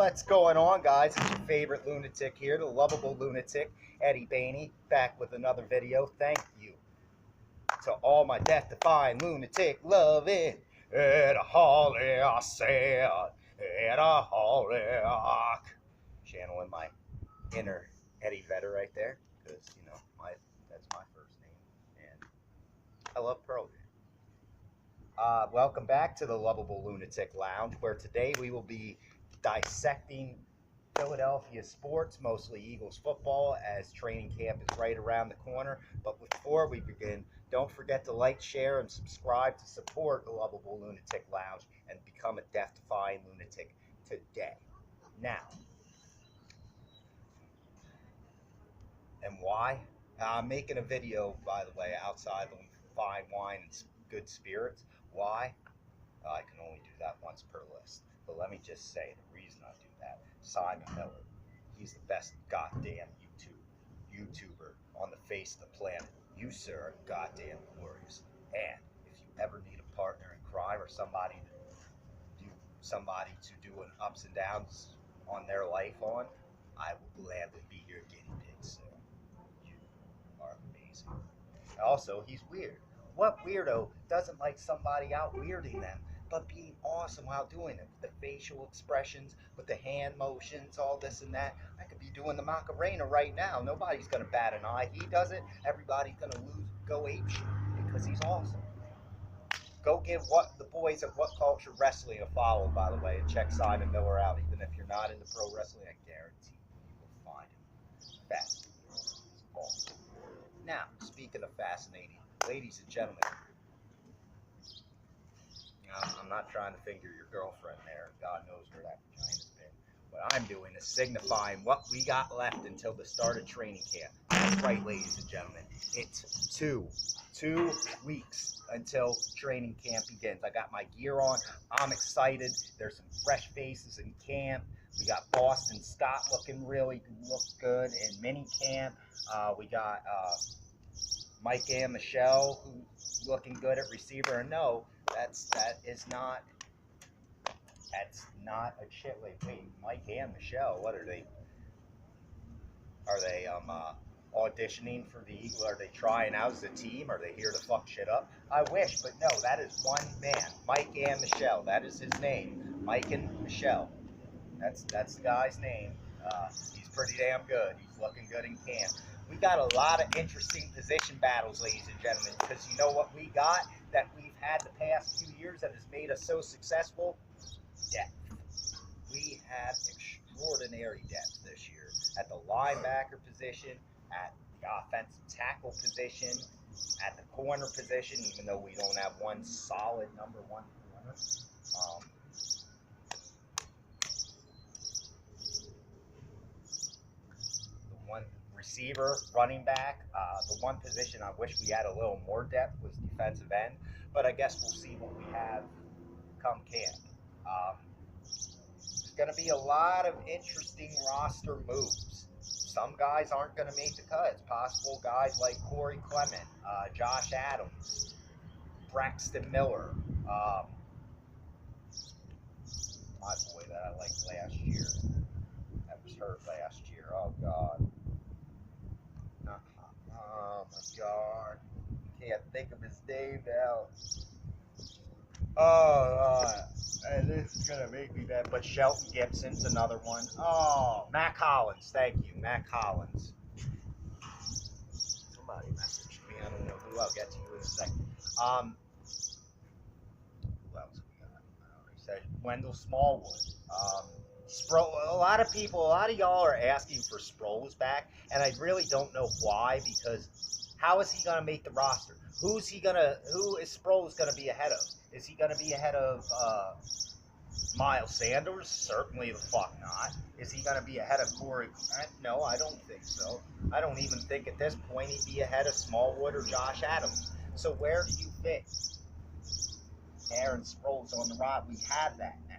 What's going on, guys? It's your favorite lunatic here, the lovable lunatic, Eddie Baney, back with another video. Thank you to all my death-defying lunatic loving. At a holly, I said, at a holly. Channeling my inner Eddie Vedder right there, because, you know, that's my first name, and I love Pearl Jam. Welcome back to the Lovable Lunatic Lounge, where today we will be dissecting Philadelphia sports, mostly Eagles football, as training camp is right around the corner. But before we begin, don't forget to like, share, and subscribe to support the Lovable Lunatic Lounge and become a death-defying lunatic today. Now, and why? I'm making a video, by the way, outside of fine wine and good spirits. Why? I can only do that once per list. But let me just say the reason I do that. Simon Miller, he's the best goddamn YouTuber on the face of the planet. You, sir, are goddamn glorious. And if you ever need a partner in crime or somebody to do an ups and downs on their life on, I will gladly be your guinea pig, sir. You are amazing. Also, he's weird. What weirdo doesn't like somebody out weirding them, but being awesome while doing it? With the facial expressions, with the hand motions, all this and that. I could be doing the Macarena right now. Nobody's going to bat an eye. He does it. Everybody's going to go apeshit because he's awesome. Go give the boys at What Culture Wrestling a follow, by the way, and check Simon Miller out. Even if you're not into pro wrestling, I guarantee you will find him fascinating. He's awesome. Now, speaking of fascinating, ladies and gentlemen, I'm not trying to finger your girlfriend there. God knows where that vagina's been. What I'm doing is signifying what we got left until the start of training camp. That's right, ladies and gentlemen. It's two weeks until training camp begins. I got my gear on. I'm excited. There's some fresh faces in camp. We got Boston Scott looking good in mini camp. We got Mike and Michelle who's looking good at receiver. And no, that's not a chit. Wait, Mike and Michelle, what are they? Are they auditioning for the Eagles? Are they trying out as a team? Are they here to fuck shit up? I wish, but no, that is one man. Mike and Michelle. That is his name. Mike and Michelle. That's the guy's name. He's pretty damn good. He's looking good in camp. We got a lot of interesting position battles, ladies and gentlemen, because you know what we got that we've had the past few years that has made us so successful? Depth. We have extraordinary depth this year at the linebacker position, at the offensive tackle position, at the corner position, even though we don't have one solid number one corner. The one receiver, running back, the one position I wish we had a little more depth was defensive end, but I guess we'll see what we have come camp. There's going to be a lot of interesting roster moves. Some guys aren't going to make the cut. It's possible guys like Corey Clement, Josh Adams, Braxton Miller, my boy that I liked last year, that was hurt last year. Oh, God. Oh, my God. Can't think of his name now. And this is going to make me mad. But Shelton Gibson's another one. Oh, Mac Hollins. Thank you, Mac Hollins. Somebody messaged me. I don't know who. I'll get to you in a second. Who else we got? I already said Wendell Smallwood. A lot of y'all are asking for Sproles back, and I really don't know why, because how is he going to make the roster? Who is Sproles going to be ahead of? Is he going to be ahead of Miles Sanders? Certainly the fuck not. Is he going to be ahead of Corey? No, I don't think so. I don't even think at this point he'd be ahead of Smallwood or Josh Adams. So where do you fit Aaron Sproles on the rod? We have that now.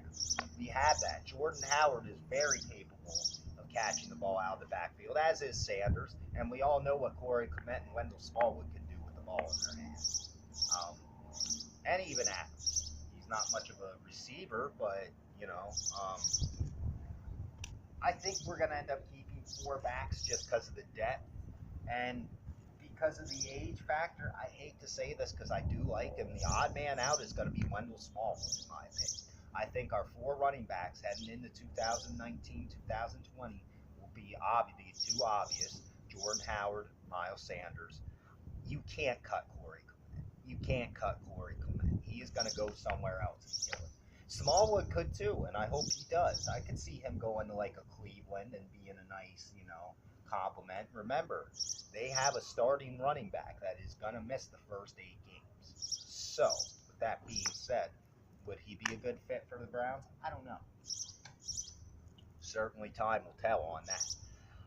We have that. Jordan Howard is very capable of catching the ball out of the backfield, as is Sanders. And we all know what Corey Clement and Wendell Smallwood can do with the ball in their hands. And even Adams. He's not much of a receiver, but, you know, I think we're going to end up keeping 4 backs just because of the depth. And because of the age factor, I hate to say this because I do like him. The odd man out is going to be Wendell Smallwood, in my opinion. I think our 4 running backs heading into 2019, 2020 will be two obvious. Jordan Howard, Miles Sanders. You can't cut Corey Clement. You can't cut Corey Clement. He is going to go somewhere else and kill it. Smallwood could too, and I hope he does. I could see him going to like a Cleveland and being a nice, compliment. Remember, they have a starting running back that is going to miss the first 8 games. So, with that being said, would he be a good fit for the Browns? I don't know. Certainly time will tell on that.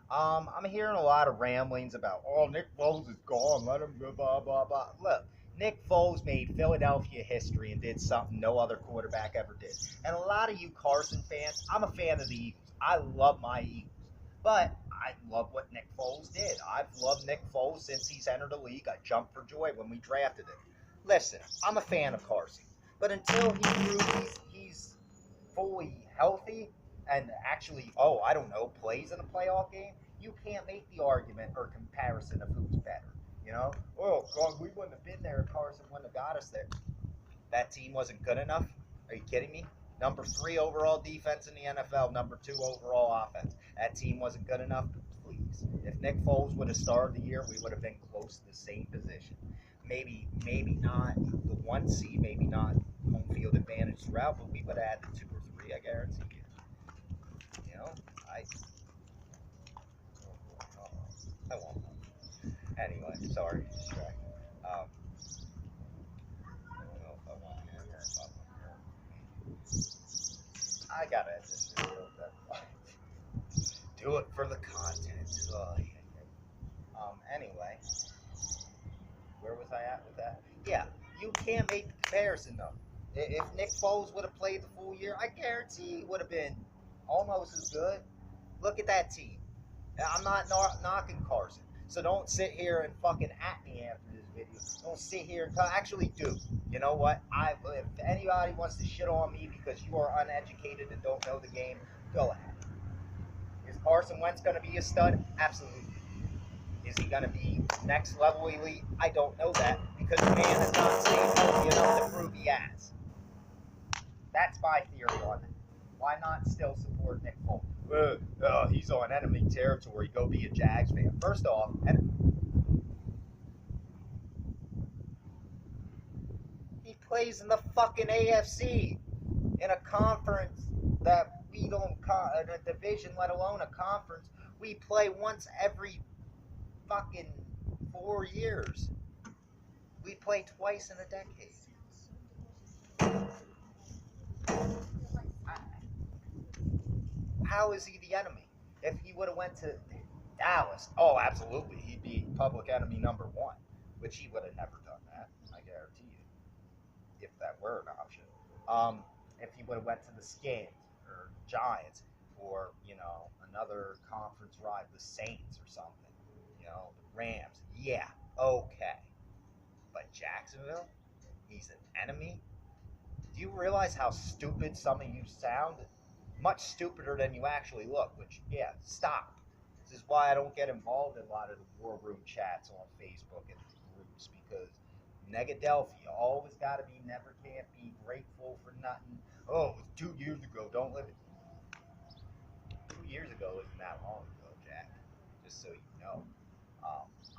I'm hearing a lot of ramblings about, oh, Nick Foles is gone, let him go, blah, blah, blah. Look, Nick Foles made Philadelphia history and did something no other quarterback ever did. And a lot of you Carson fans, I'm a fan of the Eagles. I love my Eagles. But I love what Nick Foles did. I've loved Nick Foles since he's entered the league. I jumped for joy when we drafted him. Listen, I'm a fan of Carson. But until he proves he's fully healthy and actually, plays in a playoff game, you can't make the argument or comparison of who's better. Oh, God, we wouldn't have been there if Carson wouldn't have got us there. That team wasn't good enough? Are you kidding me? Number 3 overall defense in the NFL, number 2 overall offense. That team wasn't good enough? Please. If Nick Foles would have started the year, we would have been close to the same position. Maybe not the 1 seed, maybe not home field advantage throughout, but we would have had the 2 or 3, I guarantee you. I won't. Anyway, sorry, distracted. I don't know if I want to hear or if I want to hear. I gotta end this video. Do it for the content. Anyway, where was I at with that? Yeah, you can't make the comparison though. If Nick Foles would have played the full year, I guarantee he would have been almost as good. Look at that team. I'm not knocking Carson. So don't sit here and fucking at me after this video. Don't sit here and actually do. You know what? If anybody wants to shit on me because you are uneducated and don't know the game, go ahead. Is Carson Wentz going to be a stud? Absolutely. Is he going to be next level elite? I don't know that because the man is not staying healthy enough to prove he has. That's my theory on it. Why not still support Nick Foles? He's on enemy territory. Go be a Jags fan. First off, he plays in the fucking AFC in a conference that we don't, in a division, let alone a conference, we play once every fucking 4 years. We play twice in a decade. How is he the enemy? If he would have went to Dallas, oh, absolutely, he'd be public enemy number 1, which he would have never done that, I guarantee you, if that were an option. If he would have went to the Skins or Giants or, another conference ride, the Saints or something, the Rams, yeah, okay. But Jacksonville, he's an enemy? Do you realize how stupid some of you sound? Much stupider than you actually look, which, yeah, stop. This is why I don't get involved in a lot of the war room chats on Facebook and groups, because Negadelphia always got to be, never can't be, grateful for nothing. Oh, it was 2 years ago, don't live it. 2 years ago isn't that long ago, Jack, just so you know.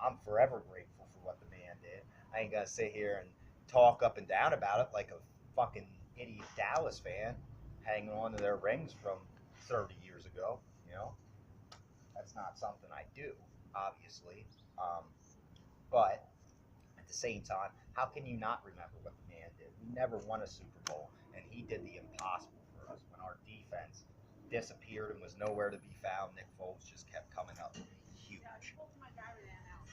I'm forever grateful for what the man did. I ain't gonna sit here and talk up and down about it like a fucking idiot Dallas fan hanging on to their rings from 30 years ago. That's not something I do, obviously. But at the same time, how can you not remember what the man did? We never won a Super Bowl, and he did the impossible for us. When our defense disappeared and was nowhere to be found, Nick Foles just kept coming up huge.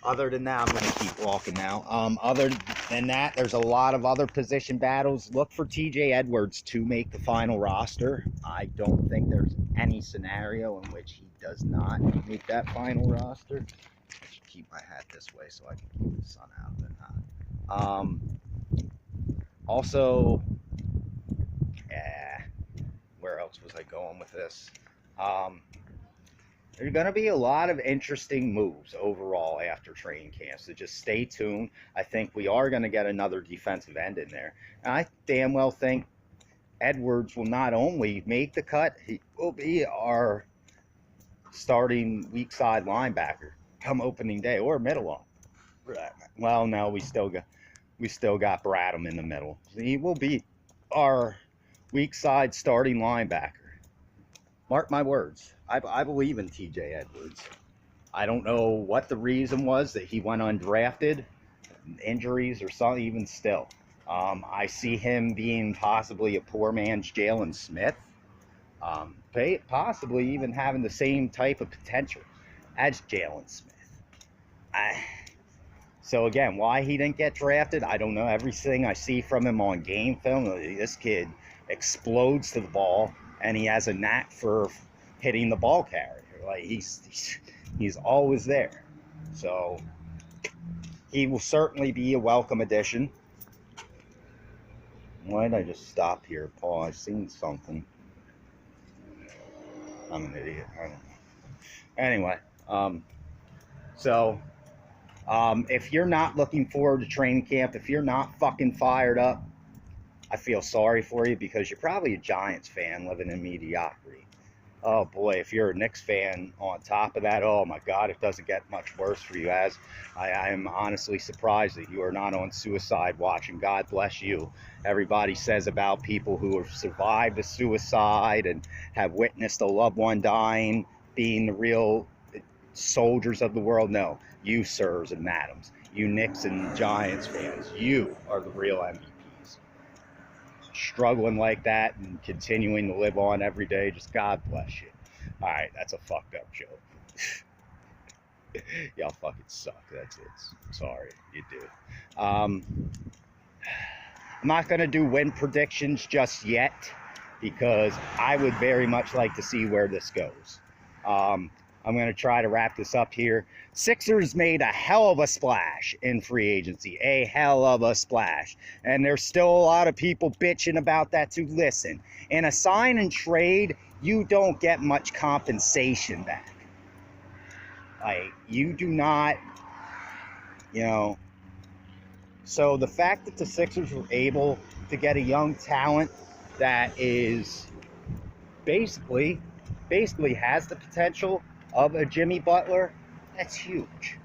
Other than that, I'm going to keep walking now. Other than that, there's a lot of other position battles. Look for TJ Edwards to make the final roster. I don't think there's any scenario in which he does not make that final roster. I should keep my hat this way so I can keep the sun out of it. Also, where else was I going with this? There's going to be a lot of interesting moves overall after training camp, so just stay tuned. I think we are going to get another defensive end in there. And I damn well think Edwards will not only make the cut, he will be our starting weak side linebacker come opening day, or middle on. Well, no, we still got Bradham in the middle. He will be our weak side starting linebacker. Mark my words. I believe in TJ Edwards. I don't know what the reason was that he went undrafted, injuries or something. Even still, I see him being possibly a poor man's Jalen Smith. Possibly even having the same type of potential as Jalen Smith. So again, why he didn't get drafted, I don't know. Everything I see from him on game film, this kid explodes to the ball, and he has a knack for hitting the ball carrier. Like he's always there. So he will certainly be a welcome addition. Why did I just stop here, Paul? I've seen something. I'm an idiot. I don't know. Anyway, if you're not looking forward to training camp, if you're not fucking fired up, I feel sorry for you, because you're probably a Giants fan living in mediocrity. Oh boy, if you're a Knicks fan on top of that, oh my God, it doesn't get much worse for you. As I am honestly surprised that you are not on suicide watch, and God bless you. Everybody says about people who have survived a suicide and have witnessed a loved one dying being the real soldiers of the world. No, you sirs and madams, you Knicks and Giants fans, you are the real MVPs. Struggling like that and continuing to live on every day, just God bless you. All right, that's a fucked up joke. Y'all fucking suck. That's it. Sorry, you do. I'm not going to do win predictions just yet, because I would very much like to see where this goes. I'm going to try to wrap this up here. Sixers made a hell of a splash in free agency. A hell of a splash. And there's still a lot of people bitching about that too. Listen, in a sign and trade, you don't get much compensation back. Like, you do not, So the fact that the Sixers were able to get a young talent that is basically has the potential of a Jimmy Butler, that's huge.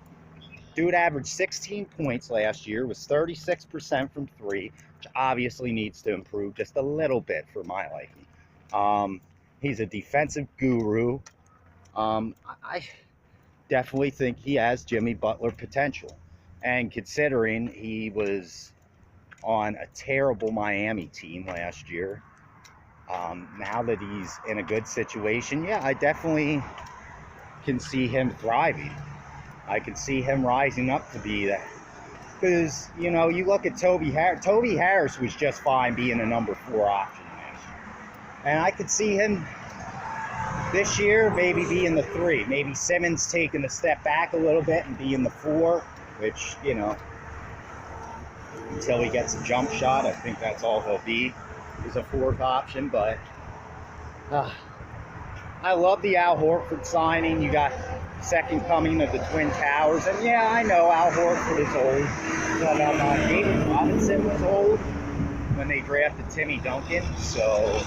Dude averaged 16 points last year, was 36% from three, which obviously needs to improve just a little bit for my liking. He's a defensive guru. I definitely think he has Jimmy Butler potential. And considering he was on a terrible Miami team last year, now that he's in a good situation, yeah, I definitely can see him thriving. I can see him rising up to be that. Because, you look at Toby Harris. Toby Harris was just fine being a number 4 option last year. And I could see him this year maybe being the 3. Maybe Simmons taking a step back a little bit and being the 4, which, until he gets a jump shot, I think that's all he'll be, is a 4th option. But I love the Al Horford signing. You got second coming of the Twin Towers. And yeah, I know Al Horford is old. But David Robinson was old when they drafted Timmy Duncan. So,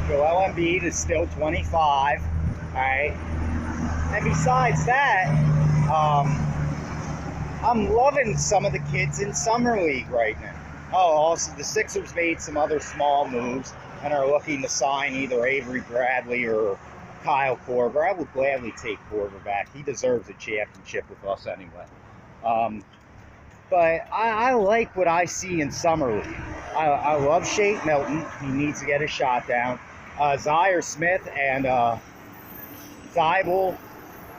Joel Embiid is still 25. All right. And besides that, I'm loving some of the kids in Summer League right now. Oh, also the Sixers made some other small moves and are looking to sign either Avery Bradley or Kyle Korver. I would gladly take Korver back. He deserves a championship with us anyway. But I like what I see in Summer League. I love Shake Milton. He needs to get his shot down. Zaire Smith and Thibault,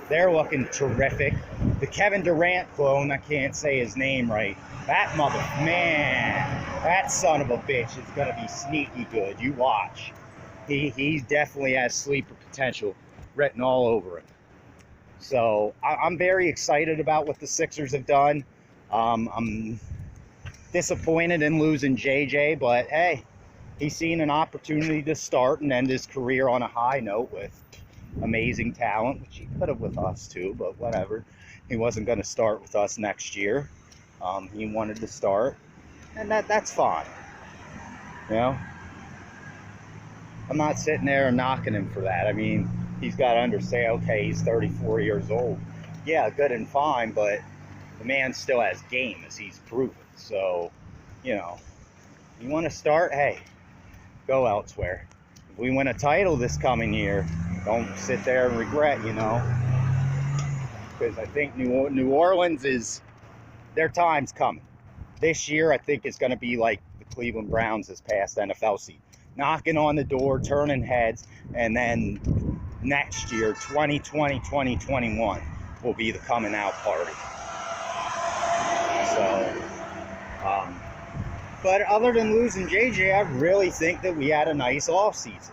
they're looking terrific. The Kevin Durant clone, I can't say his name right. That that son of a bitch is going to be sneaky good. You watch. He definitely has sleeper potential written all over him. So I'm very excited about what the Sixers have done. I'm disappointed in losing JJ, but hey, he's seen an opportunity to start and end his career on a high note with amazing talent, which he could have with us too, but whatever. He wasn't going to start with us next year. He wanted to start, and that's fine. You know, I'm not sitting there knocking him for that. I mean, he's got to understand, okay, he's 34 years old. Yeah, good and fine, but the man still has game, as he's proven. So, you know, you want to start, hey, go elsewhere. If we win a title this coming year, don't sit there and regret, you know. Because I think New Orleans is, their time's coming. This year, I think it's going to be like the Cleveland Browns this past NFL season. Knocking on the door, turning heads, and then next year, 2020, 2021, will be the coming out party. So, but other than losing JJ, I really think that we had a nice offseason.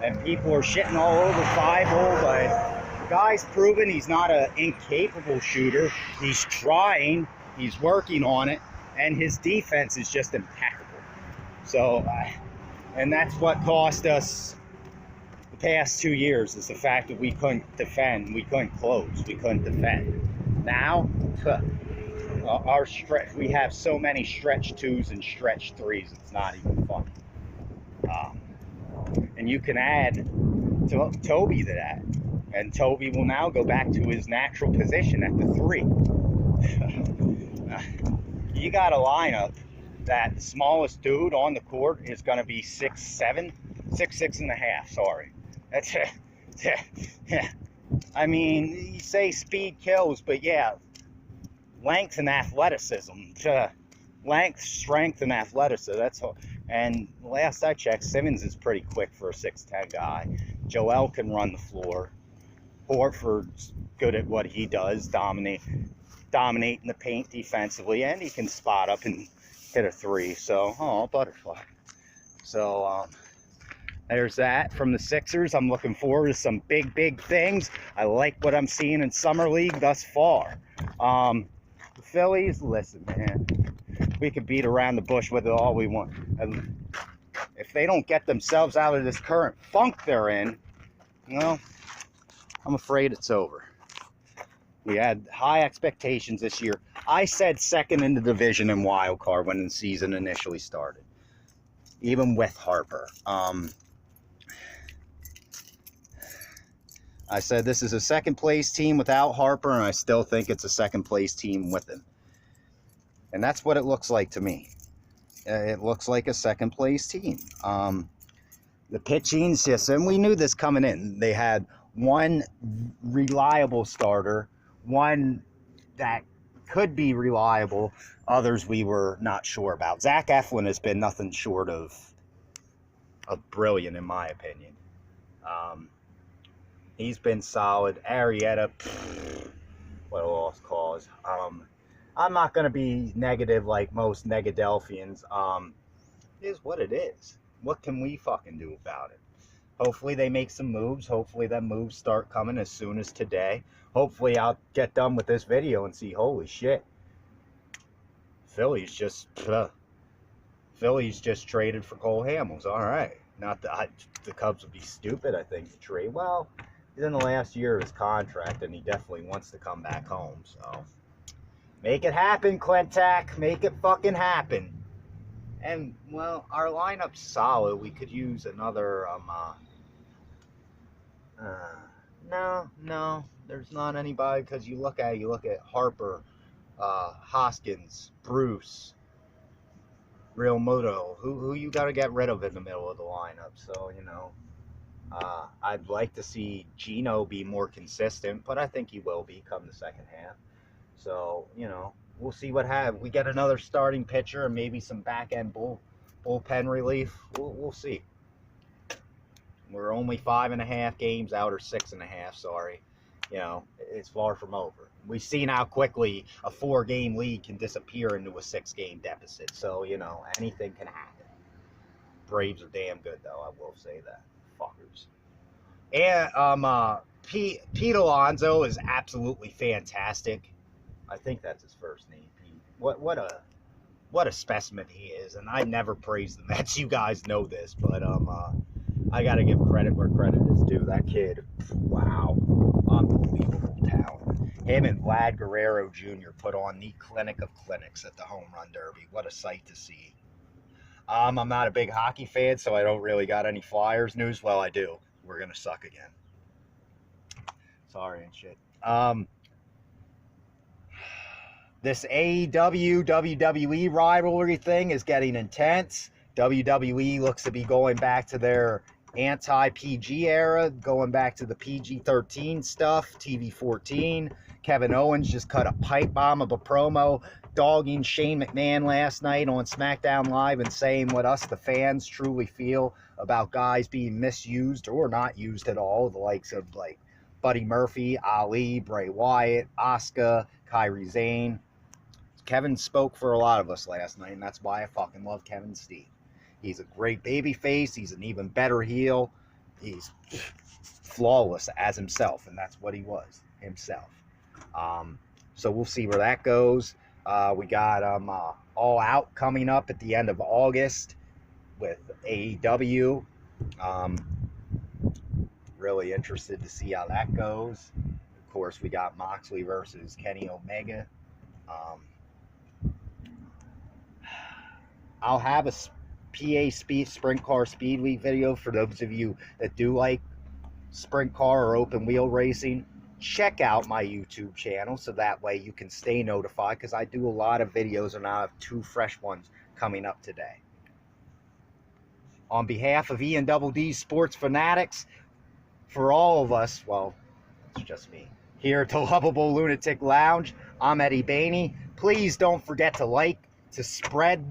And people are shitting all over 5-0, but the guy's proven he's not an incapable shooter. He's trying, he's working on it, and his defense is just impeccable. So, and that's what cost us the past 2 years, is the fact that we couldn't defend, we couldn't close, we couldn't defend. Now, our stretch, we have so many stretch 2s and stretch 3s, it's not even funny. And you can add Toby to that, and Toby will now go back to his natural position at the 3. You got a lineup that the smallest dude on the court is going to be 6'7", 6'6.5", sorry. That's yeah. I mean, you say speed kills, but yeah, length and athleticism. Length, strength, and athleticism. That's all. And last I checked, Simmons is pretty quick for a 6'10" guy. Joel can run the floor. Horford's good at what he does, dominating the paint defensively, and he can spot up and hit a 3. So, butterfly. So, there's that from the Sixers. I'm looking forward to some big things. I like what I'm seeing in Summer League thus far. The Phillies, listen, man, we could beat around the bush with it all we want. And if they don't get themselves out of this current funk they're in, well, I'm afraid it's over. We had high expectations this year. I said second in the division in wild card when the season initially started, even with Harper. I said this is a second place team without Harper, and I still think it's a second place team with him. And that's what it looks like to me. It looks like a second place team. The pitching system, we knew this coming in. They had one reliable starter, one that could be reliable, others we were not sure about. Zach Eflin has been nothing short of brilliant, in my opinion. He's been solid. Arrieta, what a lost cause. I'm not going to be negative like most Negadelphians. It is what it is. What can we fucking do about it? Hopefully they make some moves. Hopefully them moves start coming as soon as today. Hopefully I'll get done with this video and see, holy shit, Phillies just traded for Cole Hamels. All right. Not that the Cubs would be stupid, I think, to trade. Well, he's in the last year of his contract, and he definitely wants to come back home. So make it happen, Clintac. Make it fucking happen. And, well, our lineup's solid. We could use another, no, there's not anybody, because you look at Harper, Hoskins, Bruce, Real Muto, who you got to get rid of in the middle of the lineup. So, you know, I'd like to see Gino be more consistent, but I think he will be come the second half. So, you know, we'll see what happens. We get another starting pitcher and maybe some back-end bullpen relief. We'll see. We're only 5.5 games out, or 6.5, sorry. You know, it's far from over. We've seen how quickly a 4-game lead can disappear into a 6-game deficit. So, you know, anything can happen. Braves are damn good, though. I will say that. Fuckers. And Pete Alonso is absolutely fantastic. I think that's his first name, Pete. What a specimen he is. And I never praise the Mets. You guys know this, but I gotta give credit where credit is due. That kid, wow, unbelievable talent. Him and Vlad Guerrero Jr. put on the clinic of clinics at the Home Run Derby. What a sight to see. I'm not a big hockey fan, so I don't really got any Flyers news. Well, I do. We're gonna suck again. Sorry and shit. This AEW WWE rivalry thing is getting intense. WWE looks to be going back to their anti-PG era, going back to the PG-13 stuff, TV-14. Kevin Owens just cut a pipe bomb of a promo dogging Shane McMahon last night on SmackDown Live and saying what us, the fans, truly feel about guys being misused or not used at all, the likes of like Buddy Murphy, Ali, Bray Wyatt, Asuka, Kairi Sane. Kevin spoke for a lot of us last night, and that's why I fucking love Kevin Steen. He's a great baby face. He's an even better heel. He's flawless as himself, and that's what he was, himself. So we'll see where that goes. We got All Out coming up at the end of August with AEW. Really interested to see how that goes. Of course, we got Moxley versus Kenny Omega. I'll have a sprint car speed week video for those of you that do like sprint car or open wheel racing. Check out my YouTube channel so that way you can stay notified, because I do a lot of videos and I have 2 fresh ones coming up today. On behalf of Ian Double D Sports Fanatics, for all of us, well, it's just me, here at the Lovable Lunatic Lounge, I'm Eddie Bainey. Please don't forget to like, to spread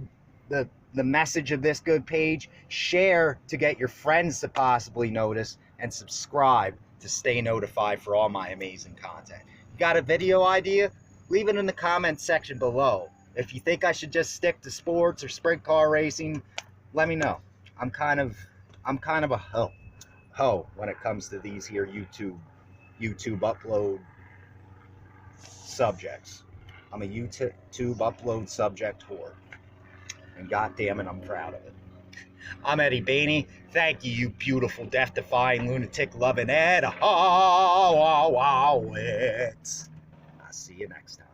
the message of this good page, share to get your friends to possibly notice, and subscribe to stay notified for all my amazing content. You got a video idea? Leave it in the comments section below. If you think I should just stick to sports or sprint car racing, let me know. I'm kind of a hoe when it comes to these here YouTube upload subjects. I'm a YouTube upload subject whore. And goddamn it, I'm proud of it. I'm Eddie Bainey. Thank you, you beautiful, death-defying, lunatic-loving Ed. I'll see you next time.